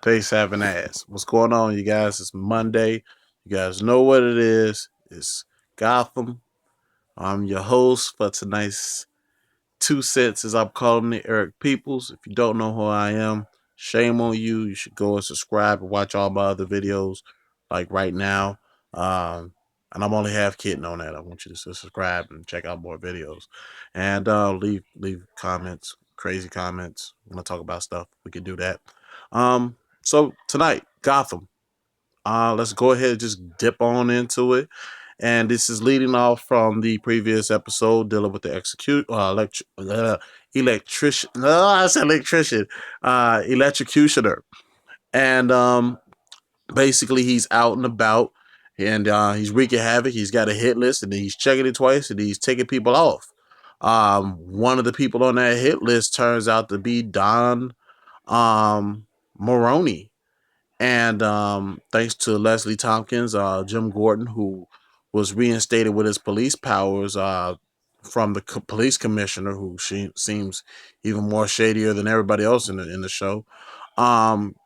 face having ass. What's going on, you guys? It's Monday. You guys know what it is. It's Gotham. I'm your host for tonight's Two Cents, as I'm calling it, Eric Peoples. If you don't know who I am, shame on you. You should go and subscribe and watch all my other videos, like right now. And I'm only half kidding on that. I want you to subscribe and check out more videos, and leave comments, crazy comments. Want to talk about stuff? We can do that. So tonight, Gotham. Let's go ahead and just dip on into it. And this is leading off from the previous episode dealing with the electrician. No, I said electrician. Electrocutioner. And basically, he's out and about, and he's wreaking havoc. He's got a hit list, and he's checking it twice, and he's taking people off. One of the people on that hit list turns out to be Don Maroney. And thanks to Leslie Tompkins, Jim Gordon, who was reinstated with his police powers from the police commissioner, who seems even more shadier than everybody else in the show,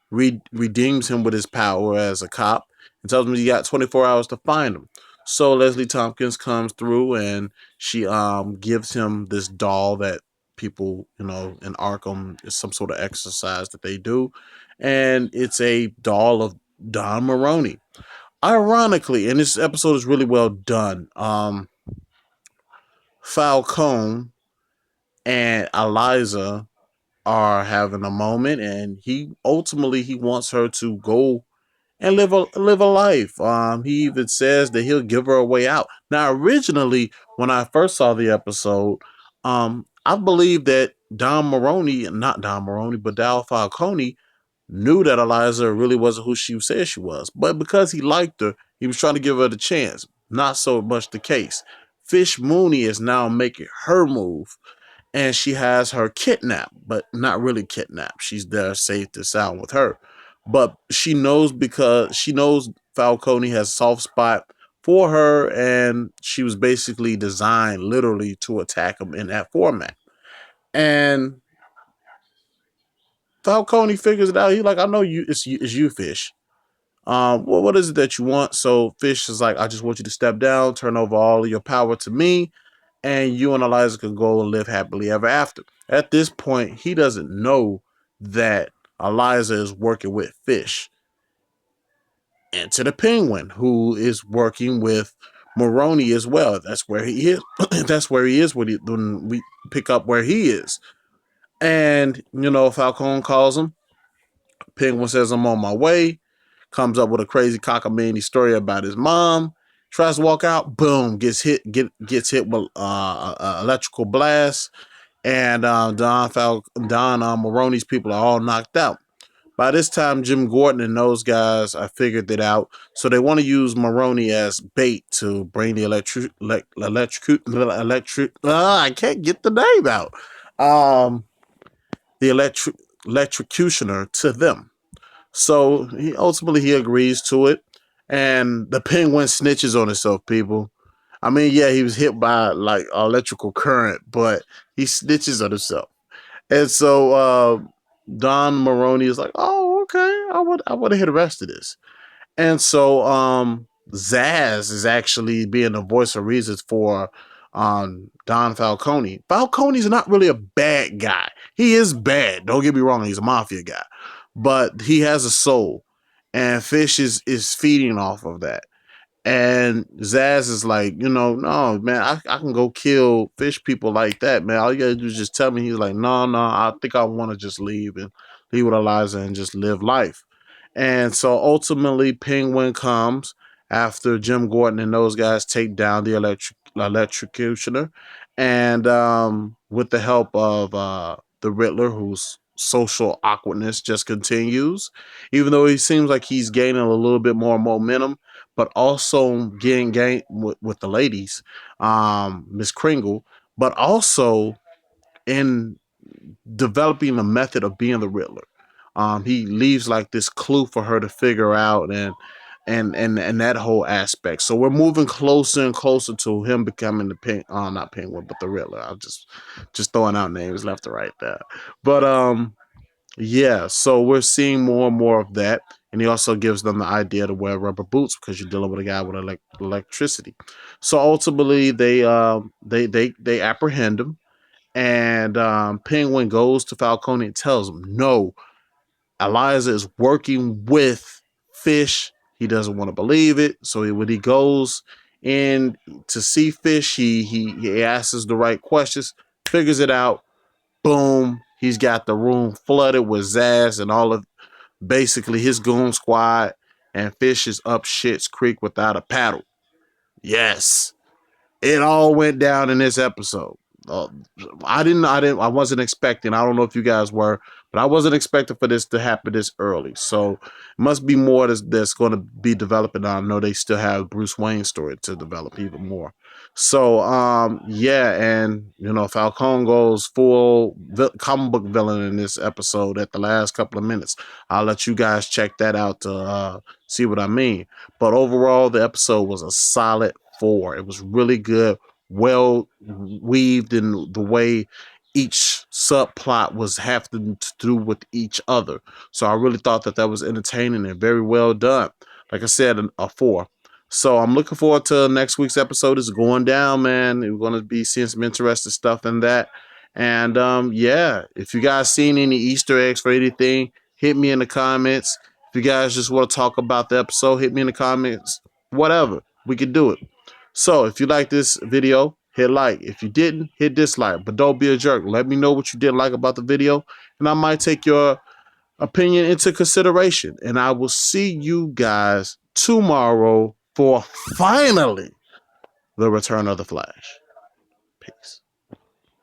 redeems him with his power as a cop and tells him he got 24 hours to find him. So Leslie Tompkins comes through and she gives him this doll that people, in Arkham is some sort of exercise that they do, and it's a doll of Don Maroney. Ironically, and this episode is really well done. Falcone and Eliza are having a moment, and he wants her to go and live a life. He even says that he'll give her a way out. Now, originally, when I first saw the episode, I believe that Don Maroney, not Don Maroney, but Dal Falcone, knew that Eliza really wasn't who she said she was. But because he liked her, he was trying to give her the chance. Not so much the case. Fish Mooney is now making her move, and she has her kidnapped, but not really kidnapped. She's there safe to sound with her. But she knows, because she knows Falcone has a soft spot for her, and she was basically designed literally to attack him in that format. And Falcone figures it out. He's like, I know you, it's you, Fish. Well, what is it that you want? So Fish is like, I just want you to step down, turn over all of your power to me, and you and Eliza can go and live happily ever after. At this point, he doesn't know that Eliza is working with Fish. And to the Penguin, who is working with Maroney as well. That's where he is. That's where he is when we pick up where he is. And, Falcone calls him. Penguin says, I'm on my way. Comes up with a crazy cockamamie story about his mom. Tries to walk out. Boom. Gets hit with electrical blast. And Don Maroney's people are all knocked out. By this time, Jim Gordon and those guys have figured it out. So they want to use Maroney as bait to bring the I can't get the name out. The electrocutioner to them. So he agrees to it, and the Penguin snitches on himself. People, I mean, yeah, he was hit by like electrical current, but he snitches on himself, and so Don Maroney is like, "Oh, okay, I would have hit the rest of this," and so Zaz is actually being the voice of reason for Don Falcone. Falcone's not really a bad guy. He is bad. Don't get me wrong. He's a mafia guy, but he has a soul, and Fish is feeding off of that. And Zaz is like, no, man, I can go kill fish people like that, man. All you gotta do is just tell me. He's like, no, I think I want to just leave and leave with Eliza and just live life. And so ultimately, Penguin comes after Jim Gordon and those guys take down the electrocutioner, and with the help of the Riddler, whose social awkwardness just continues, even though he seems like he's gaining a little bit more momentum, but also getting gain with the ladies, Miss Kringle, but also in developing a method of being the Riddler. He leaves like this clue for her to figure out, and that whole aspect. So we're moving closer and closer to him becoming not Penguin, but the Riddler. I'm just throwing out names left and right there. But Yeah, so we're seeing more and more of that, and he also gives them the idea to wear rubber boots because you're dealing with a guy with electricity. So ultimately, they apprehend him, and Penguin goes to Falcone and tells him, "No, Eliza is working with Fish." He doesn't want to believe it, so when he goes in to see Fish, he asks the right questions, figures it out. Boom, he's got the room flooded with Zaz and all of basically his goon squad, and Fish is up shit's creek without a paddle. Yes, it all went down in this episode. Uh, I wasn't expecting. I don't know if you guys were, but I wasn't expecting for this to happen this early. So it must be more that's going to be developing. I know they still have Bruce Wayne's story to develop even more. So yeah, and Falcone goes full comic book villain in this episode at the last couple of minutes. I'll let you guys check that out to see what I mean. But overall, the episode was a solid 4. It was really good, well weaved in the way each subplot was having to do with each other. So I really thought that was entertaining and very well done. Like I said, a 4. So I'm looking forward to next week's episode. It's going down, man. We're going to be seeing some interesting stuff in that. And yeah, if you guys seen any Easter eggs for anything, hit me in the comments. If you guys just want to talk about the episode, hit me in the comments. Whatever, we can do it. So if you like this video, hit like. If you didn't, hit dislike. But don't be a jerk. Let me know what you didn't like about the video, and I might take your opinion into consideration. And I will see you guys tomorrow for finally the return of the Flash.